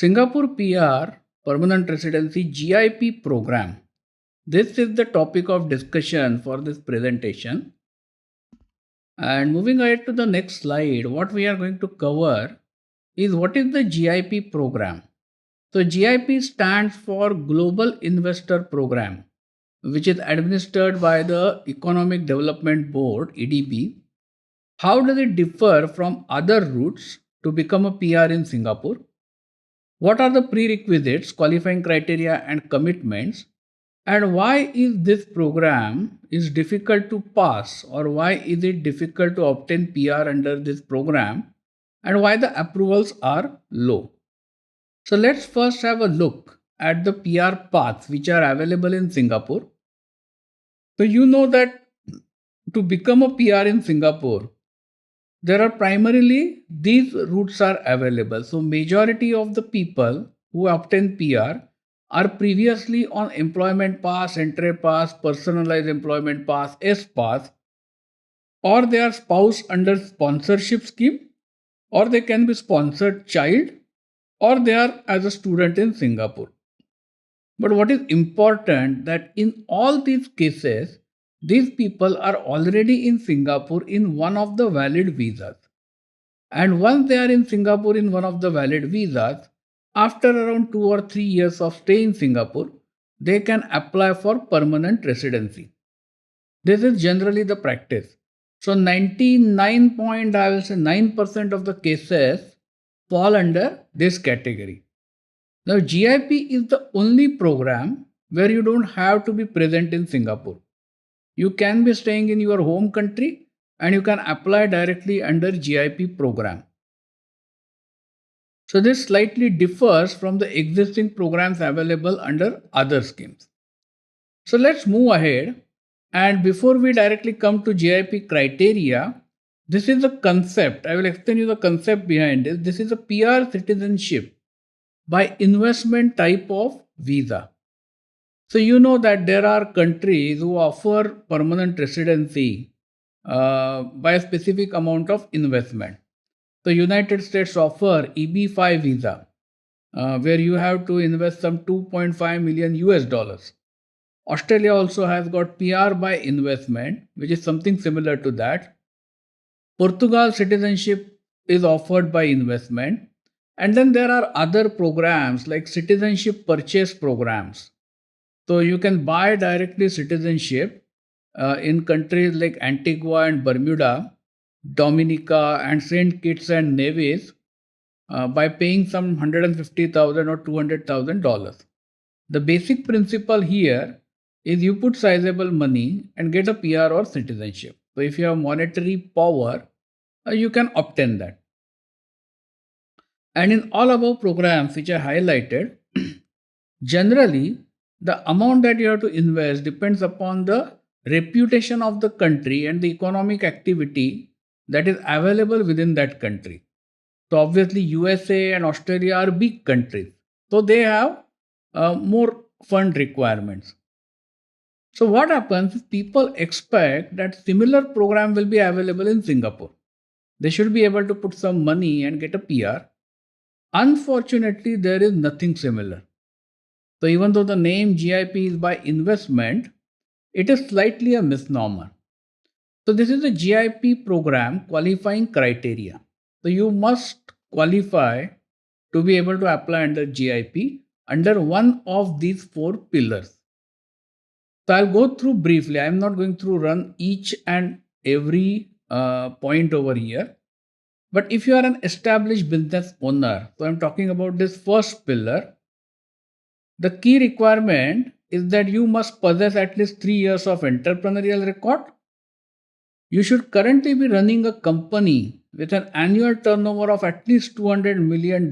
Singapore PR Permanent Residency GIP program. This is the topic of discussion for this presentation. And moving ahead to the next slide, what we are going to cover is what is the GIP program. So GIP stands for Global Investor Program, which is administered by the Economic Development Board, EDB. How does it differ from other routes to become a PR in Singapore? What are the prerequisites, qualifying criteria and commitments? And why is this program is difficult to pass, or why is it difficult to obtain PR under this program, and why the approvals are low? So let's first have a look at the PR paths which are available in Singapore. So you know that to become a PR in Singapore, there are primarily these routes are available. So majority of the people who obtain PR are previously on employment pass, entry pass, personalized employment pass, S pass, or they are spouse under sponsorship scheme, or they can be sponsored child, or they are as a student in Singapore. But what is important that in all these cases, these people are already in Singapore in one of the valid visas. And once they are in Singapore in one of the valid visas, after around 2 or 3 years of stay in Singapore, they can apply for permanent residency. This is generally the practice. So 99.9% of the cases fall under this category. Now GIP is the only program where you don't have to be present in Singapore. You can be staying in your home country and you can apply directly under GIP program. So this slightly differs from the existing programs available under other schemes. So let's move ahead, and before we directly come to GIP criteria, this is the concept. I will explain you the concept behind this. This is a PR citizenship by investment type of visa. So you know that there are countries who offer permanent residency by a specific amount of investment. The United States offer EB5 visa, where you have to invest some 2.5 million US dollars. Australia also has got PR by investment, which is something similar to that. Portugal citizenship is offered by investment. And then there are other programs like citizenship purchase programs. So you can buy directly citizenship in countries like Antigua and Bermuda, Dominica and St. Kitts and Nevis by paying some $150,000 or $200,000. The basic principle here is you put sizable money and get a PR or citizenship. So if you have monetary power, you can obtain that. And in all above programs which I highlighted, generally the amount that you have to invest depends upon the reputation of the country and the economic activity that is available within that country. So obviously USA and Australia are big countries. So they have more fund requirements. So what happens is people expect that similar program will be available in Singapore. They should be able to put some money and get a PR. Unfortunately, there is nothing similar. So even though the name GIP is by investment, it is slightly a misnomer. So this is a GIP program qualifying criteria. So you must qualify to be able to apply under GIP under one of these four pillars. So I'll go through briefly. I'm not going to run each and every point over here. But if you are an established business owner, so I'm talking about this first pillar, the key requirement is that you must possess at least 3 years of entrepreneurial record. You should currently be running a company with an annual turnover of at least $200 million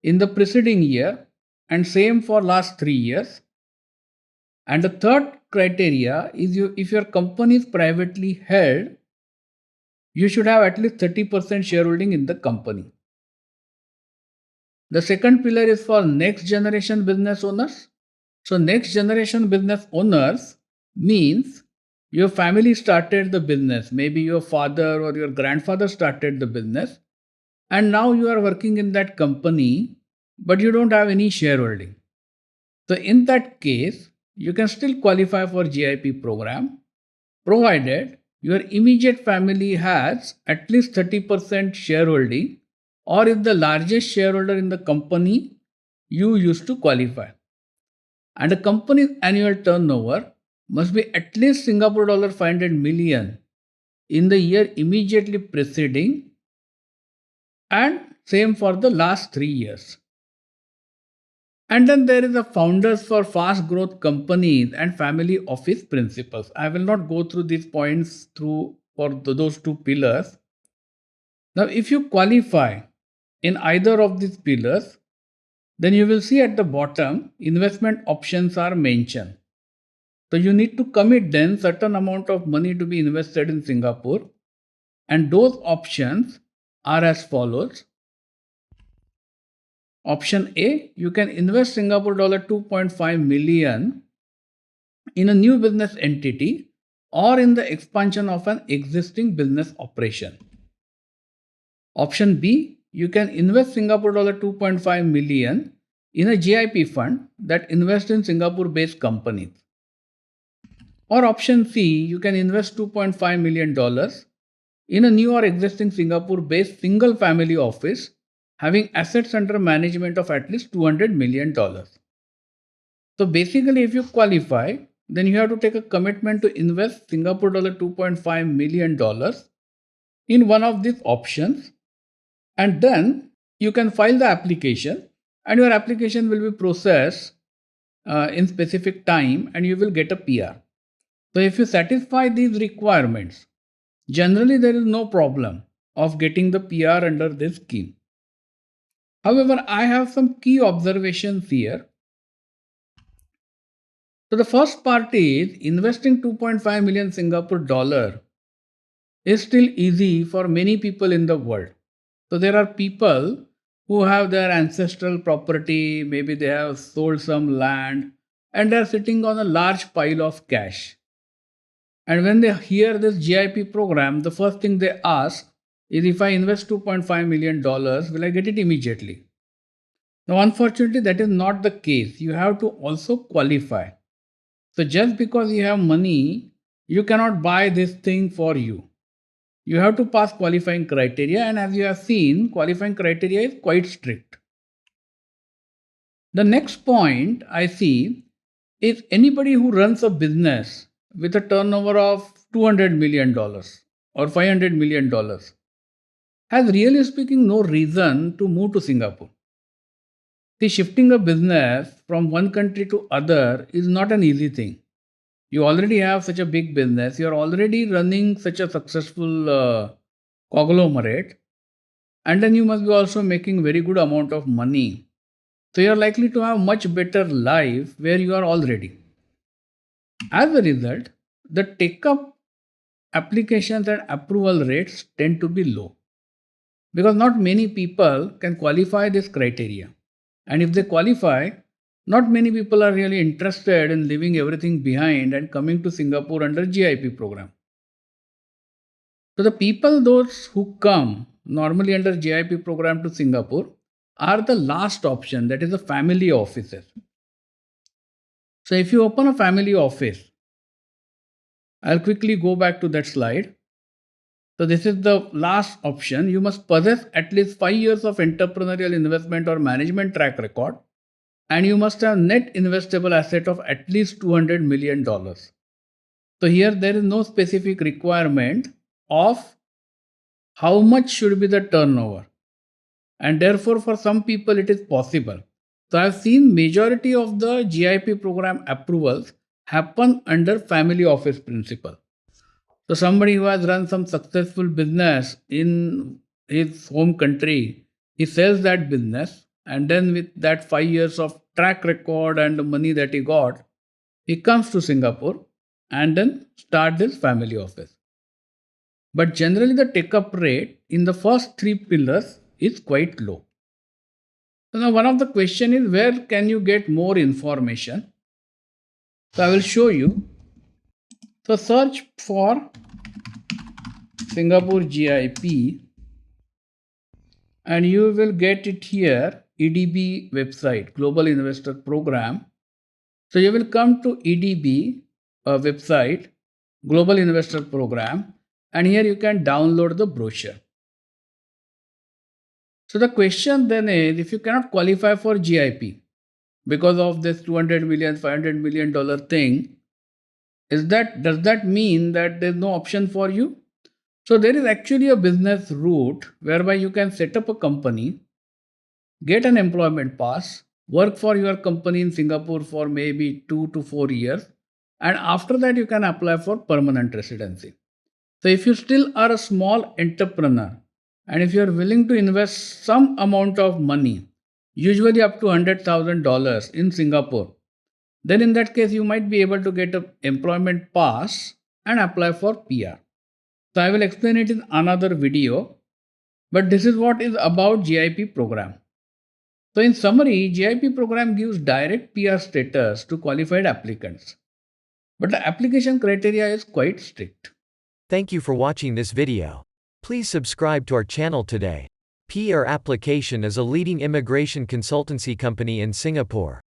in the preceding year, and same for last 3 years. And the third criteria is if your company is privately held, you should have at least 30% shareholding in the company. The second pillar is for next generation business owners. So next generation business owners means your family started the business. Maybe your father or your grandfather started the business. And now you are working in that company but you don't have any shareholding. So in that case, you can still qualify for GIP program provided your immediate family has at least 30% shareholding, or if the largest shareholder in the company you used to qualify. And the company's annual turnover must be at least Singapore dollar 500 million in the year immediately preceding, and same for the last 3 years. And then there is a founders for fast growth companies and family office principles. I will not go through these points through for those two pillars. Now, if you qualify in either of these pillars, then you will see at the bottom investment options are mentioned. So you need to commit then certain amount of money to be invested in Singapore, and those options are as follows. Option A, you can invest Singapore dollar 2.5 million in a new business entity or in the expansion of an existing business operation. Option B, you can invest Singapore dollar 2.5 million in a GIP fund that invests in Singapore based companies. Or option C, you can invest $2.5 million in a new or existing Singapore based single family office having assets under management of at least $200 million. So basically, if you qualify, then you have to take a commitment to invest Singapore dollar 2.5 million dollars in one of these options, and then you can file the application, and your application will be processed in specific time, and you will get a PR. So if you satisfy these requirements, generally there is no problem of getting the PR under this scheme. However, I have some key observations here. So the first part is investing 2.5 million Singapore dollar is still easy for many people in the world. So there are people who have their ancestral property, maybe they have sold some land, and they are sitting on a large pile of cash. And when they hear this GIP program, the first thing they ask is, if I invest $2.5 million, will I get it immediately? Now, unfortunately, that is not the case. You have to also qualify. So just because you have money, you cannot buy this thing for you. You have to pass qualifying criteria, and as you have seen, qualifying criteria is quite strict. The next point I see is anybody who runs a business with a turnover of $200 million or $500 million has, really speaking, no reason to move to Singapore. See, shifting a business from one country to other is not an easy thing. You already have such a big business, you are already running such a successful conglomerate, and then you must be also making very good amount of money. So you are likely to have much better life where you are already. As a result, the take-up applications and approval rates tend to be low because not many people can qualify this criteria. And if they qualify, not many people are really interested in leaving everything behind and coming to Singapore under GIP program. So the people, those who come normally under GIP program to Singapore, are the last option, that is the family offices. So if you open a family office, I'll quickly go back to that slide. So this is the last option. You must possess at least 5 years of entrepreneurial investment or management track record, and you must have net investable asset of at least $200 million. So here there is no specific requirement of how much should be the turnover, and therefore for some people it is possible. So I have seen majority of the GIP program approvals happen under family office principle. So somebody who has run some successful business in his home country, he sells that business, and then with that 5 years of track record and the money that he got, he comes to Singapore and then start this family office. But generally the take-up rate in the first 3 pillars is quite low. So now one of the question is, where can you get more information? So I will show you. So search for Singapore GIP and you will get it here EDB website, Global Investor Program. So you will come to EDB website, Global Investor Program, and here you can download the brochure. So the question then is, if you cannot qualify for GIP because of this $200 million, $500 million thing, does that mean that there's no option for you? So there is actually a business route whereby you can set up a company, get an employment pass, work for your company in Singapore for maybe 2 to 4 years, and after that you can apply for permanent residency. So if you still are a small entrepreneur and if you are willing to invest some amount of money, usually up to $100,000 in Singapore, then in that case you might be able to get an employment pass and apply for PR. So I will explain it in another video, but this is what is about GIP program. So in summary, GIP program gives direct PR status to qualified applicants, but the application criteria is quite strict. Thank you for watching this video. Please subscribe to our channel today. PR Application is a leading immigration consultancy company in Singapore.